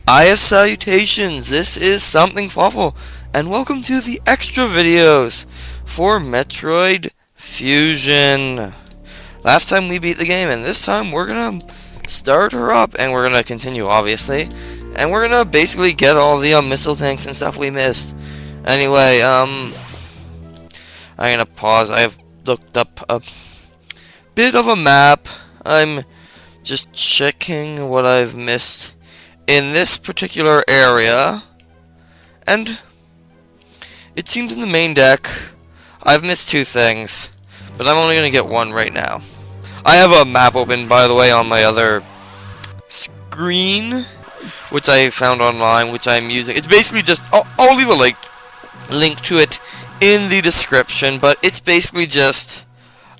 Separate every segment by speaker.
Speaker 1: I have salutations, this is Something Fawful, and welcome to the extra videos for Metroid Fusion. Last time we beat the game, and this time we're gonna start her up, and we're gonna continue, obviously. And we're gonna basically get all the missile tanks and stuff we missed. Anyway, I'm gonna pause. I have looked up a bit of a map. I'm just checking what I've missed in this particular area, and it seems in the main deck I've missed two things, but I'm only going to get one right now. I have a map open, by the way, on my other screen, which I found online, which I'm using. It's basically just, I'll leave a link to it in the description, but it's basically just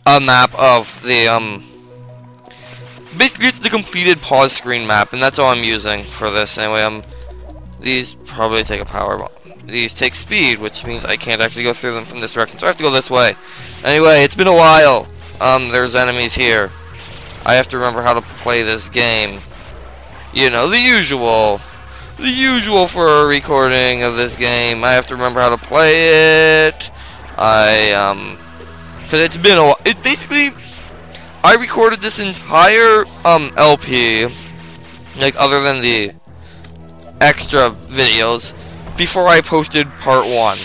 Speaker 1: a map of the, basically, it's the completed pause screen map, and that's all I'm using for this. Anyway, these probably take a power bomb. These take speed, which means I can't actually go through them from this direction, so I have to go this way. Anyway, it's been a while. There's enemies here. I have to remember how to play this game. You know, the usual for a recording of this game. I have to remember how to play it. Because it's been a while. It basically, I recorded this entire LP, like other than the extra videos, before I posted part 1.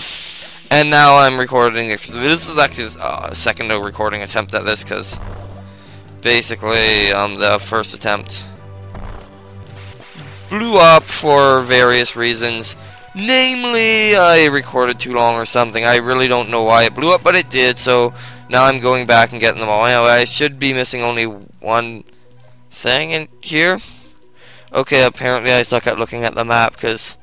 Speaker 1: And now I'm recording extras. This is actually a second recording attempt at this, because basically the first attempt blew up for various reasons. Namely, I recorded too long or something. I really don't know why it blew up, but it did, so now I'm going back and getting them all. Anyway, I should be missing only one thing in here. Okay, apparently I suck at looking at the map, because...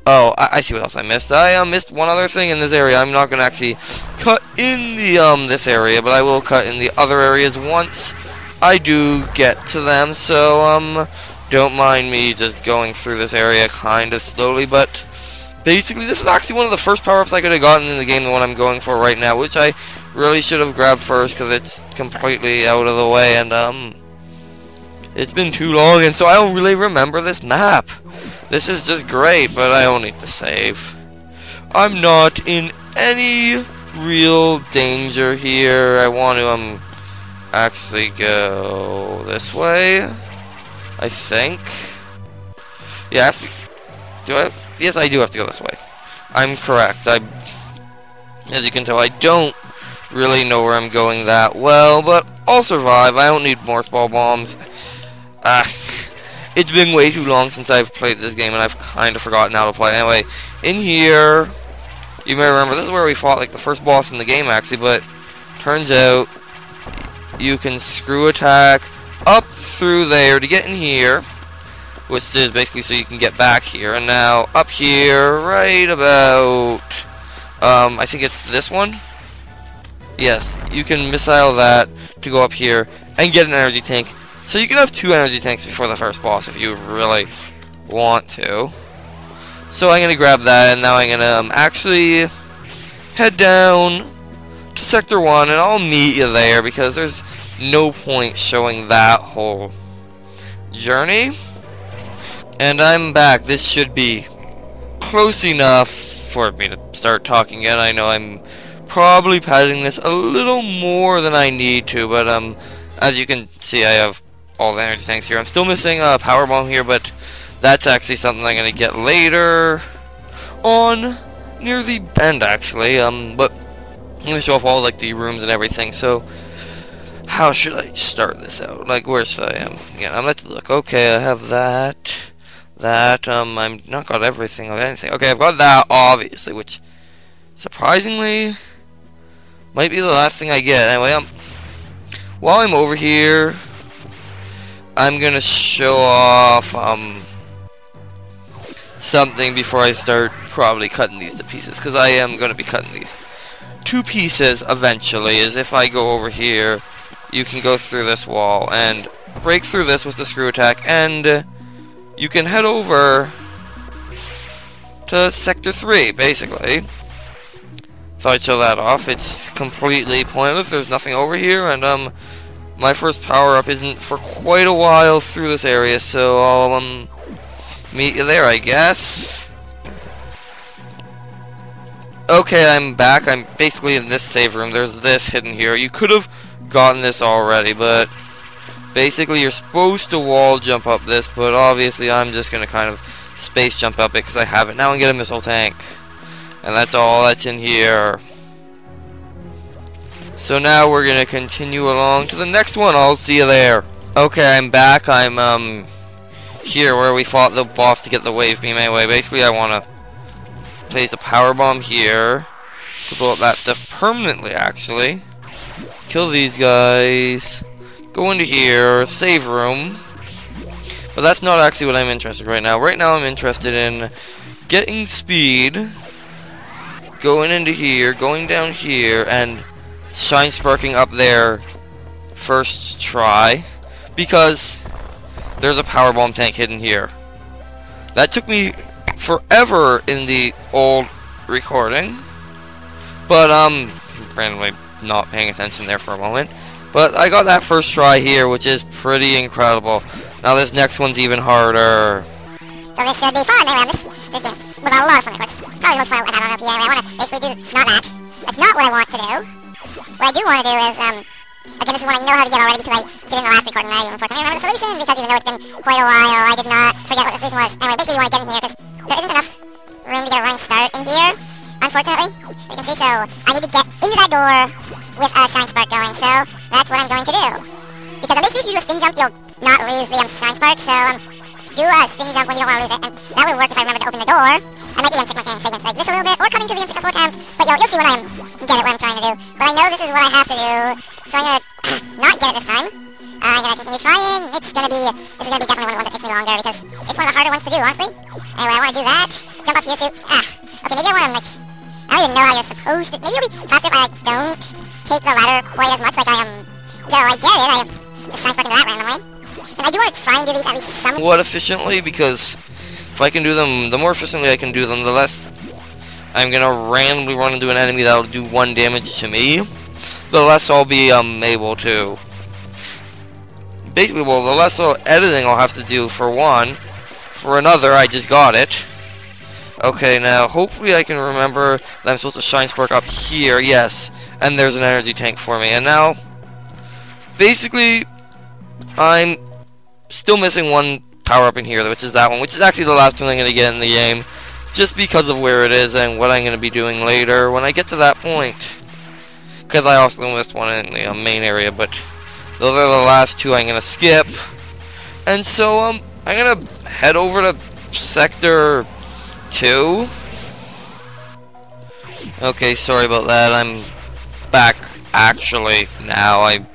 Speaker 1: Oh, I see what else I missed. I missed one other thing in this area. I'm not going to actually cut in the this area, but I will cut in the other areas once I do get to them. So, don't mind me just going through this area kind of slowly, but basically this is actually one of the first power-ups I could have gotten in the game, the one I'm going for right now, which I really should have grabbed first, because it's completely out of the way, and it's been too long, and so I don't really remember this map. This is just great, but I don't need to save. I'm not in any real danger here. I want to actually go this way, I think. Yeah, I have to. Do I? Yes, I do have to go this way. I'm correct. As you can tell, I don't really know where I'm going that well, but I'll survive. I don't need more ball bombs. It's been way too long since I've played this game, and I've kind of forgotten how to play. Anyway, in here, you may remember, this is where we fought like the first boss in the game, actually, but turns out you can screw attack up through there to get in here, which is basically so you can get back here. And now, up here, right about, I think it's this one? Yes, you can missile that to go up here and get an energy tank. So you can have 2 energy tanks before the first boss if you really want to. So I'm going to grab that, and now I'm going to actually head down to Sector 1, and I'll meet you there, because there's no point showing that whole journey. And I'm back. This should be close enough for me to start talking again. I know I'm probably padding this a little more than I need to, but as you can see, I have all the energy tanks here. I'm still missing a power bomb here, but that's actually something I'm going to get later on, near the end, actually. But I'm going to show off all, like, the rooms and everything. So, how should I start this out? Like, where should I yeah, let's look. Okay, I have that. I'm not got everything of anything. Okay, I've got that, obviously, which, surprisingly, might be the last thing I get. Anyway, while I'm over here, I'm gonna show off something before I start probably cutting these to pieces, because I am gonna be cutting these to pieces eventually. Is if I go over here, you can go through this wall and break through this with the screw attack, and you can head over to Sector 3, basically. Thought I'd show that off. It's completely pointless. There's nothing over here, and my first power-up isn't for quite a while through this area, so I'll meet you there, I guess. Okay, I'm back. I'm basically in this save room. There's this hidden here. You could have gotten this already, but basically you're supposed to wall jump up this, but obviously I'm just going to kind of space jump up it because I have it now and get a missile tank. And that's all that's in here. So now we're going to continue along to the next one. I'll see you there. Okay, I'm back. I'm here where we fought the boss to get the wave beam anyway. Basically I want to place a power bomb here to blow up that stuff permanently, actually. Kill these guys. Go into here. Save room. But that's not actually what I'm interested in right now. Right now I'm interested in getting speed. Going into here. Going down here. And shine sparking up there first try. Because there's a power bomb tank hidden here. That took me forever in the old recording, but randomly not paying attention there for a moment, but I got that first try here, which is pretty incredible. Now this next one's even harder.
Speaker 2: So this should be fun. Anyway, this game's with a lot of fun, of course. Probably the most fun I've had on LP. Anyway, I want to basically do not that. That's not what I want to do. What I do want to do is again, this is one I know how to get already because I did in the last recording, and I unfortunately remember the solution because even though it's been quite a while, I did not forget what the solution was. Anyway, basically you want to get in here because there isn't enough room to get a running start in here, unfortunately. As you can see, so I need to get into that door with a shine spark going, so that's what I'm going to do. Because basically if you do a spin jump, you'll not lose the shine spark, so do a spin jump when you don't want to lose it, and that would work if I remember to open the door. I might be check my segments like this a little bit, or coming to the successful time, but you'll see when I get it, what I'm trying to do. But I know this is what I have to do, so I'm going to not get it this time. I'm going to continue trying. This is going to be definitely one of the ones that takes me longer because it's one of the harder ones to do, honestly. Anyway, I want to do that. Jump up here, shoot. Okay, maybe I want to, like, I don't even know how you're supposed to. Maybe it'll be faster if I, like, don't take the ladder quite as much. Like, I get it. I just shine sparking that randomly. And I do want to try and do these at least some.
Speaker 1: What efficiently? Because if I can do them, the more efficiently I can do them, the less I'm going to randomly run into an enemy that'll do 1 damage to me. The less I'll be able to. Basically, well, the less editing I'll have to do for one. For another, I just got it. Okay, now, hopefully I can remember that I'm supposed to shine spark up here. Yes, and there's an energy tank for me. And now, basically, I'm still missing one power-up in here, which is that one, which is actually the last one I'm going to get in the game, just because of where it is and what I'm going to be doing later when I get to that point. Because I also missed one in the main area, but those are the last two I'm going to skip. And so, I'm going to head over to Sector 2. Okay, sorry about that. I'm back, actually, now.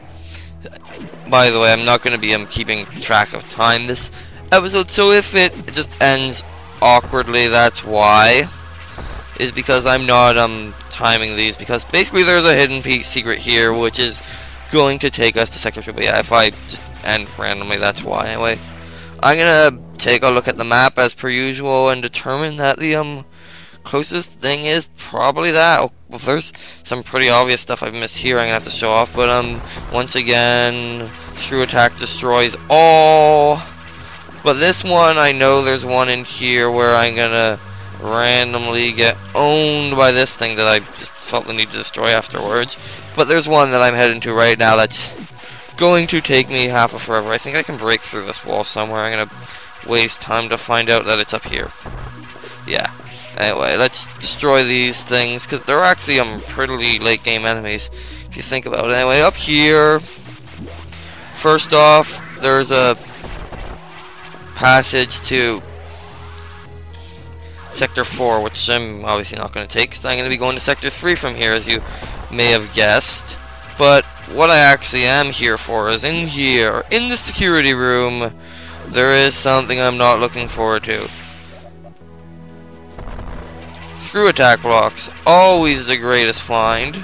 Speaker 1: By the way, I'm not going to be keeping track of time this episode, so if it just ends awkwardly, that's why. Is because I'm not timing these, because basically there's a hidden secret here which is going to take us to Sector 2, but yeah, if I just end randomly, that's why. Anyway, I'm gonna take a look at the map as per usual and determine that the closest thing is probably that. Oh, well, there's some pretty obvious stuff I've missed here I'm gonna have to show off, but once again, screw attack destroys all. But this one, I know there's one in here where I'm gonna randomly get owned by this thing that I just felt the need to destroy afterwards. But there's one that I'm heading to right now that's going to take me half of forever. I think I can break through this wall somewhere. I'm gonna waste time to find out that it's up here. Yeah. Anyway, let's destroy these things, because they're actually pretty late game enemies, if you think about it. Anyway, up here, first off, there's a passage to Sector 4, which I'm obviously not going to take, because I'm going to be going to Sector 3 from here, as you may have guessed. But what I actually am here for is in here, in the security room, there is something I'm not looking forward to. Screw attack blocks, always the greatest find.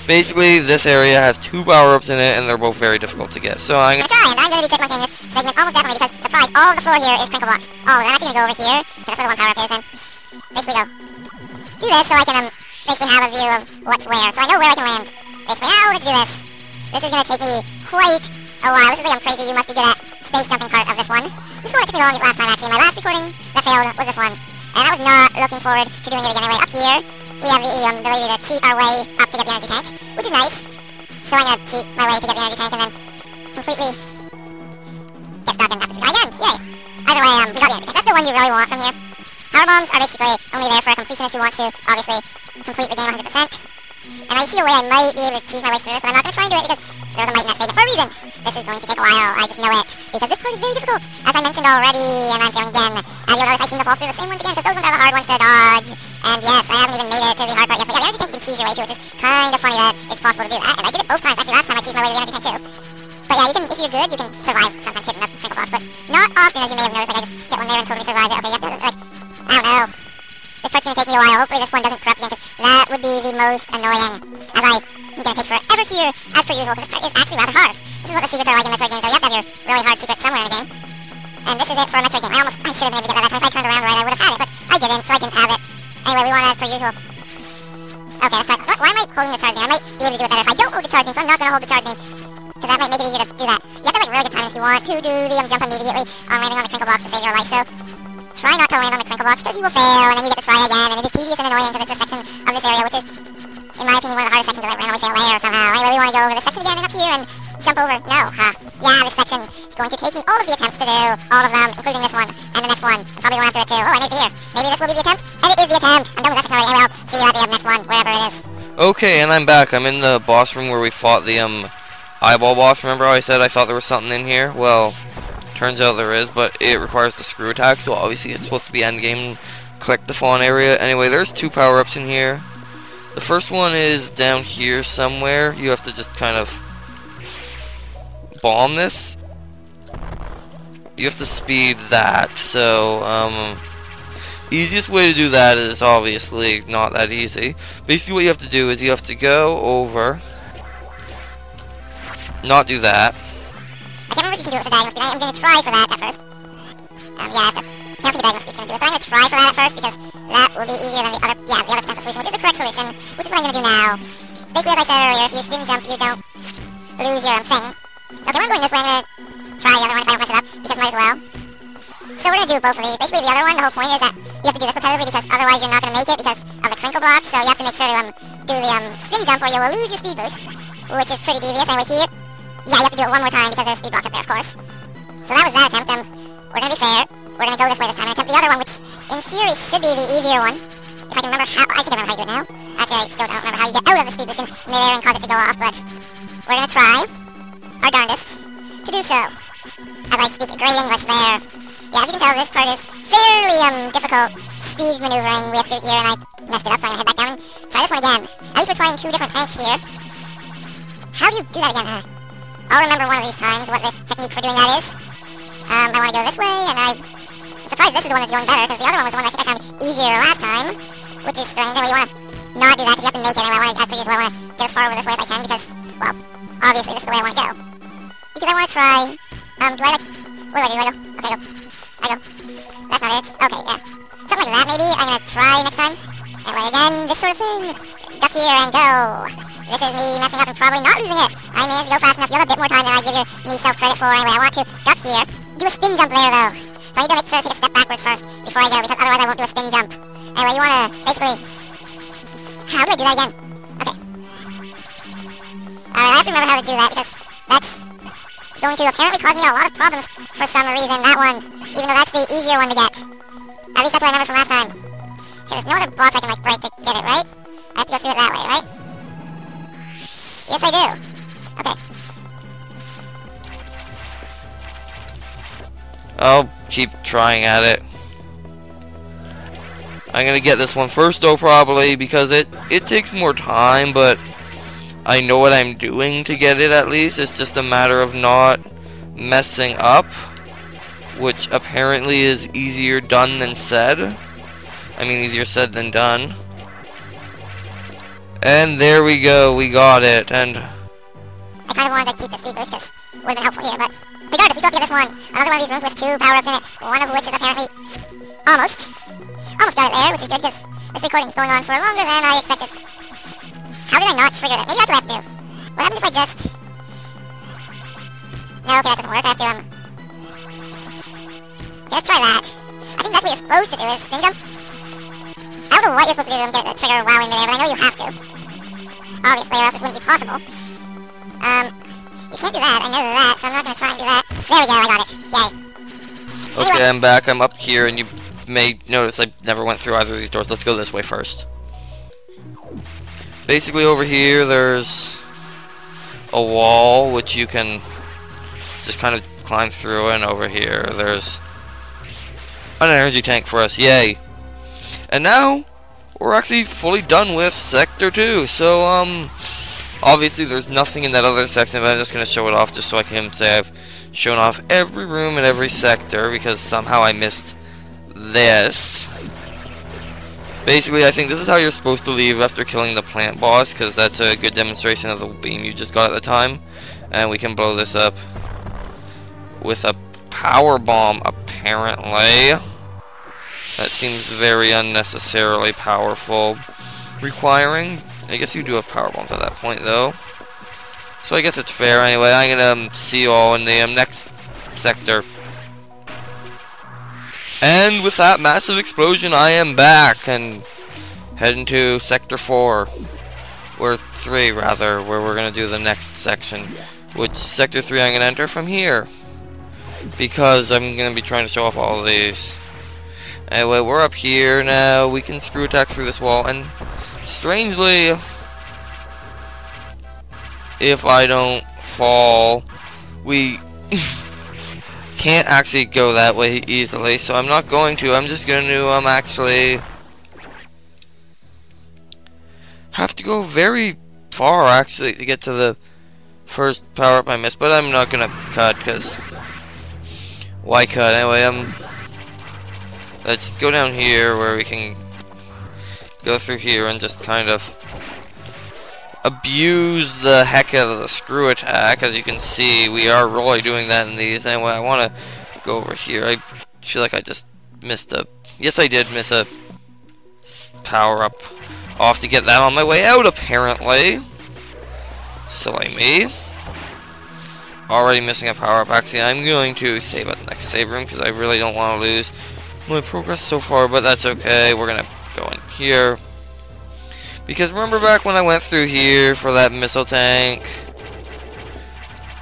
Speaker 1: Basically, this area has 2 power-ups in it, and they're both very difficult to get. So I'm
Speaker 2: going to be checkmarking this segment almost definitely because, surprise, all of the floor here is crinkle blocks. All of it. I'm actually going to go over here, because that's where the 1 power-up is, and basically go do this so I can basically have a view of what's where. So I know where I can land. Basically, now let's do this. This is going to take me quite a while. This is like I'm crazy. You must be good at space jumping part of this one. this is the one that took me the longest last time, actually. My last recording that failed was this one. And I was not looking forward to doing it again. Anyway, up here, we have the ability to cheat our way up to get the energy tank, which is nice. So I'm gonna cheat my way to get the energy tank and then completely get stuck and have to try again. Yay. Either way, we got the energy tank. That's the one you really want from here. Power bombs are basically only there for a completionist who wants to, obviously, complete the game 100%. And I see a way I might be able to cheese my way through this, but I'm not gonna try and do it because there was a might in that statement for a reason. This is going to take a while, I just know it. Because this part is very difficult, as I mentioned already, and I'm failing again. As you'll notice, I seem to fall through the same ones again, because those ones are the hard ones to dodge. And yes, I haven't even made it to the hard part yet, but yeah, the energy tank you can cheese your way to, which is kind of funny that it's possible to do that. And I did it both times, actually last time I cheesed my way to the energy tank too. But yeah, you can, if you're good, you can survive sometimes hitting the crinkle box, but not often, as you may have noticed. Like, I just hit one there and totally survived it. Okay, you have to, like, I don't know. This part's gonna take me a while. Hopefully this one doesn't corrupt again, because that would be the most annoying. As I'm gonna take forever here, as per usual, because this part is actually rather hard. This is what the secrets are like in Metroid games, though. You have to have your really hard secret somewhere in the game. And this is it for a Metroid game. I should have been able to get that time. If I turned around right, I would have had it, but I didn't, so I didn't have it. Anyway, we want it as per usual. Okay, let's try. Why am I holding the charge beam? I might be able to do it better if I don't hold the charge beam, so I'm not gonna hold the charge beam, because that might make it easier to do that. You have to have, like, really good timing if you want to do the jump immediately on landing on the crinkle box to save your life, so try not to land on the crinkle box, because you will fail, and then you get to try again, and it is tedious and annoying, because it's a section of this area, which is, in my opinion, one of the hardest sections, because I randomly fail there somehow. Anyway, we want to go over this section again, and up here, and jump over. No, yeah, this section is going to take me all of the attempts to do, all of them, including this one, and the next one, and probably the one after it too. Oh, I made it here. Maybe this will be the attempt, and it is the attempt. I'm done with that section already. Anyway, I'll see you at the next one, wherever it is.
Speaker 1: Okay, and I'm back. I'm in the boss room where we fought the, eyeball boss. Remember how I said I thought there was something in here? Well, turns out there is, but it requires the screw attack, so obviously it's supposed to be endgame. Collect the fawn area. Anyway, there's 2 power-ups in here. The first one is down here somewhere. You have to just kind of bomb this. You have to speed that, so, easiest way to do that is obviously not that easy. Basically what you have to do is you have to go over, not do that.
Speaker 2: I can't remember if you can do it with the diagonal speed. I'm going to try for that at first. Yeah, I don't think the diagonal speed can do it, but I'm going to try for that at first, because that will be easier than the other, the other potential solution, which is the correct solution, which is what I'm going to do now. Basically, as I said earlier, if you spin jump, you don't lose your thing. Okay, when I'm going this way, I'm going to try the other one if I don't mess it up, because might as well. So we're going to do both of these. Basically, the other one, the whole point is that you have to do this repetitively, because otherwise you're not going to make it because of the crinkle block, so you have to make sure to do the spin jump, or you will lose your speed boost, which is pretty devious. Anyway, here, yeah, you have to do it one more time, because there's speed blocks up there, of course. So that was that attempt, we're going to be fair. We're going to go this way this time and attempt the other one, which, in theory, should be the easier one. If I can remember how, I think I remember how you do it now. Actually, I still don't remember how you get out of the speed boost in midair and cause it to go off, but we're going to try our darndest to do so. As I speak great English there. Yeah, as you can tell, this part is fairly, difficult speed maneuvering we have to do here, and I messed it up, so I'm going to head back down and try this one again. At least we're trying 2 different tanks here. How do you do that again? I'll remember one of these times what the technique for doing that is. I want to go this way, and I'm surprised this is the one that's going better, because the other one was the one I think I found easier last time, which is strange. Anyway, you want to not do that, because you have to make it. Anyway, I want to, as per usual, I want to get as far over this way as I can, because, well, obviously this is the way I want to go. Because I want to try, do I, like, where do I go? Okay, go. I go. That's not it. Okay, yeah. Something like that, maybe. I'm going to try next time. Anyway, again, this sort of thing. Duck here and go. This is me messing up and probably not losing it. I managed to go fast enough. You have a bit more time than I give me self-credit for. Anyway, I want to duck here. Do a spin jump there, though. So I need to make sure to take a step backwards first before I go, because otherwise I won't do a spin jump. Anyway, you want to basically... How do I do that again? Okay. Alright, I have to remember how to do that, because that's going to apparently cause me a lot of problems for some reason, that one. Even though that's the easier one to get. At least that's what I remember from last time. Okay, there's no other blocks I can, like, break to get it, right? I have to go through it that way, right? Yes, I do. Okay.
Speaker 1: I'll keep trying at it. I'm gonna get this one first, though, probably, because it takes more time, but I know what I'm doing to get it, at least. It's just a matter of not messing up, which apparently is easier done than said. I mean, easier said than done. And there we go, we got it, and...
Speaker 2: I kind of wanted to keep the speed boost, because it would have been helpful here, but... Regardless, we still get this one. Another one of these rooms with 2 power-ups in it, one of which is apparently... Almost got it there, which is good, because this recording is going on for longer than I expected. How did I not trigger that? Maybe that's what I have to do. What happens if I just... No, okay, that doesn't work. I have to, let's try that. I think that's what you're supposed to do, is spin jump. I don't know what you're supposed to do to get the trigger while in midair, but I know you have to. Obviously, or else this wouldn't be possible. You can't do that, I know that, so I'm not gonna try and do that. There we go, I got it. Yay.
Speaker 1: Okay,
Speaker 2: Anyway.
Speaker 1: I'm back. I'm up here, and you may notice I never went through either of these doors. Let's go this way first. Basically, over here, there's a wall, which you can just kind of climb through, and over here, there's an energy tank for us. Yay. And now, we're actually fully done with Sector 2. So, obviously, there's nothing in that other section, but I'm just going to show it off just so I can say I've shown off every room in every sector, because somehow I missed this. Basically, I think this is how you're supposed to leave after killing the plant boss, because that's a good demonstration of the beam you just got at the time. And we can blow this up with a power bomb, apparently. That seems very unnecessarily powerful. Requiring, I guess you do have power bombs at that point, though. So I guess it's fair. Anyway, I'm gonna see you all in the next sector. And with that massive explosion, I am back and heading to Sector 4. Or 3, rather, where we're gonna do the next section. Which Sector 3 I'm gonna enter from here. Because I'm gonna be trying to show off all of these. Anyway, we're up here now. We can screw attack through this wall, and strangely, if I don't fall, we can't actually go that way easily, so I'm not going to. I'm just going to actually have to go very far actually to get to the first power up I missed, but I'm not gonna cut, because why cut? Anyway, let's go down here where we can go through here and just kind of abuse the heck out of the screw attack. As you can see, we are really doing that in these. Anyway, I want to go over here. I feel like I just missed a... Yes, I did miss a power-up. I'll have to get that on my way out, apparently. Silly me. Already missing a power-up. Actually, I'm going to save at the next save room, because I really don't want to lose my progress so far, but that's okay. We're going to go in here. Because remember back when I went through here for that missile tank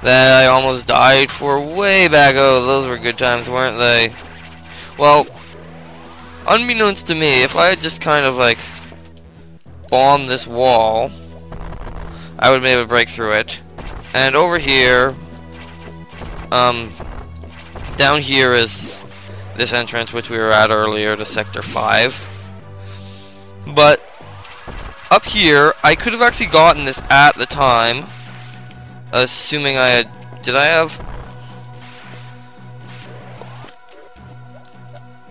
Speaker 1: that I almost died for way back? Oh, those were good times, weren't they? Well, unbeknownst to me, if I had just kind of like bombed this wall, I would have been able to break through it. And over here, down here is this entrance which we were at earlier to Sector 5. But up here, I could have actually gotten this at the time, assuming I had... Did I have...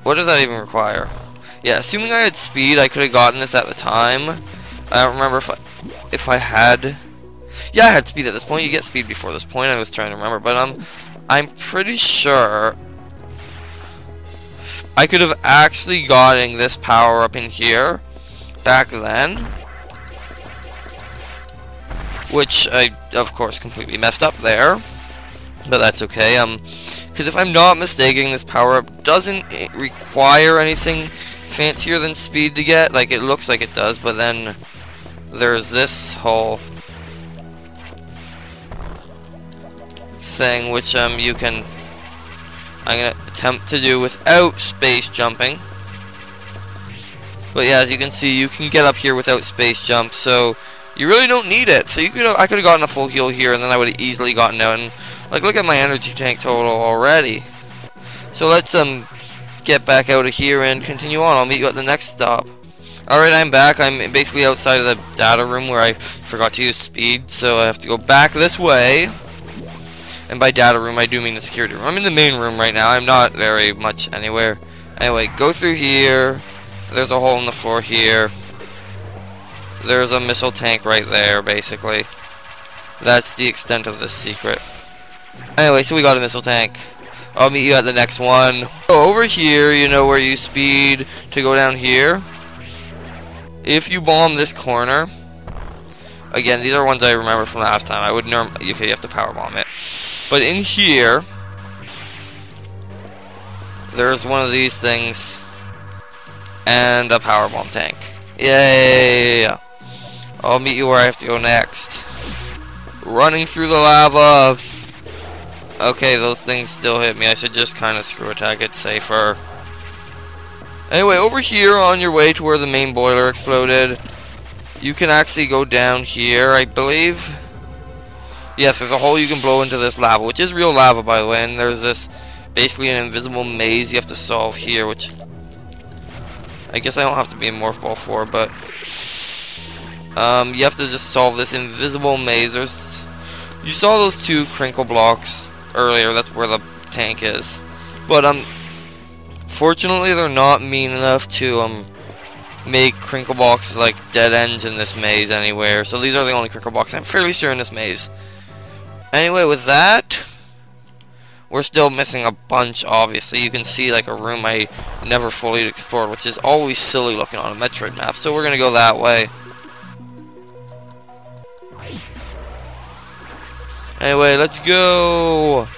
Speaker 1: What does that even require? Yeah, assuming I had speed, I could have gotten this at the time. I don't remember if I had... Yeah, I had speed at this point. You get speed before this point. I was trying to remember, but I'm pretty sure I could have actually gotten this power up in here back then, which I, of course, completely messed up there, but that's okay. Because if I'm not mistaken, this power-up doesn't require anything fancier than speed to get. Like, it looks like it does, but then there's this whole thing, which you can... I'm gonna attempt to do without space jumping. But yeah, as you can see, you can get up here without space jump, so you really don't need it. So I could have gotten a full heal here, and then I would have easily gotten out. And like, look at my energy tank total already. So let's get back out of here and continue on. I'll meet you at the next stop. Alright, I'm back. I'm basically outside of the data room where I forgot to use speed, so I have to go back this way. And by data room, I do mean the security room. I'm in the main room right now. I'm not very much anywhere. Anyway, go through here. There's a hole in the floor here. There's a missile tank right there, basically. That's the extent of this secret. Anyway, so we got a missile tank. I'll meet you at the next one. So over here, you know where you speed to go down here. If you bomb this corner... Again, these are ones I remember from last time. I would normally... Okay, you have to power bomb it. But in here, there's one of these things and a power bomb tank. Yay! I'll meet you where I have to go next. Running through the lava. Okay, those things still hit me. I should just kind of screw attack it safer. Anyway, over here on your way to where the main boiler exploded, you can actually go down here, I believe. Yes, there's a hole you can blow into this lava, which is real lava, by the way, and there's this, basically an invisible maze you have to solve here, which I guess I don't have to be in Morph Ball for, but you have to just solve this invisible maze. You saw those two crinkle blocks earlier, that's where the tank is, but fortunately they're not mean enough to make crinkle blocks like dead ends in this maze anywhere, so these are the only crinkle blocks I'm fairly sure in this maze. Anyway, with that, we're still missing a bunch, obviously. You can see like a room I never fully explored, which is always silly looking on a Metroid map, so we're gonna go that way. Anyway, let's go!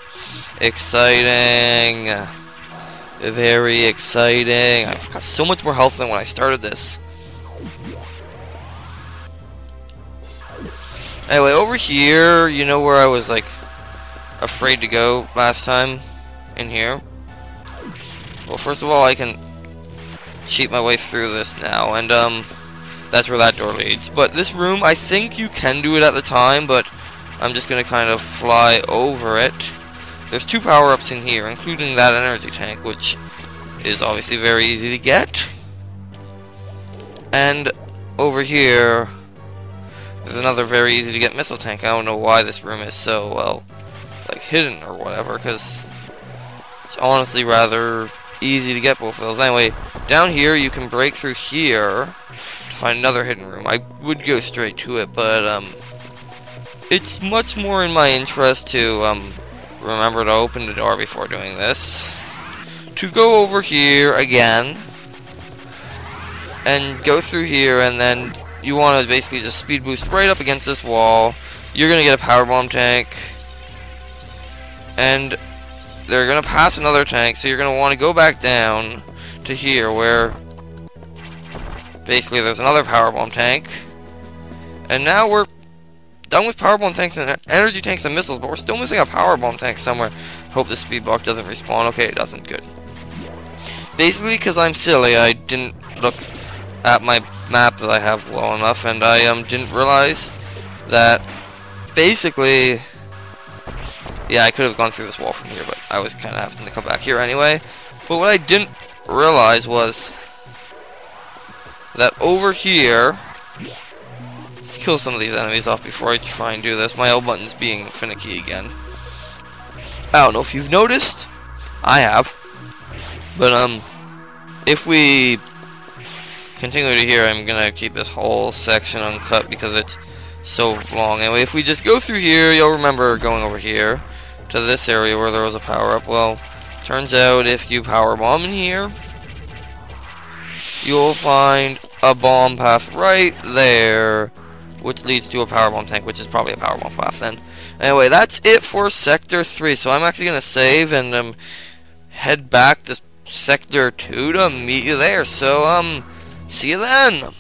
Speaker 1: Exciting! Very exciting. I've got so much more health than when I started this. Anyway, over here, you know where I was like afraid to go last time? In here? Well, first of all, I can cheat my way through this now, and that's where that door leads. But this room, I think you can do it at the time, but I'm just gonna kind of fly over it. There's two power-ups in here, including that energy tank, which is obviously very easy to get. And over here, there's another very easy to get missile tank. I don't know why this room is so, well, like hidden or whatever, because it's honestly rather easy to get both of those. Anyway, down here you can break through here to find another hidden room. I would go straight to it, but it's much more in my interest to remember to open the door before doing this. To go over here again and go through here, and then you want to basically just speed boost right up against this wall. You're going to get a power bomb tank, and they're going to pass another tank, so you're going to want to go back down to here where basically there's another power bomb tank. And now we're done with power bomb tanks and energy tanks and missiles, but we're still missing a power bomb tank somewhere. Hope the speed block doesn't respawn. Okay, it doesn't. Good. Basically, because I'm silly, I didn't look at my map that I have well enough, and I didn't realize that basically, yeah, I could have gone through this wall from here, but I was kind of having to come back here anyway. But what I didn't realize was that over here, let's kill some of these enemies off before I try and do this. My L button's being finicky again. I don't know if you've noticed. I have. But if we continue to here, I'm gonna keep this whole section uncut because it's so long. Anyway, if we just go through here, you'll remember going over here to this area where there was a power-up. Well, turns out if you power bomb in here, you'll find a bomb path right there, which leads to a power bomb tank, which is probably a power bomb path then. Anyway, that's it for Sector 3. So I'm actually gonna save and head back to Sector 2 to meet you there. So see you then.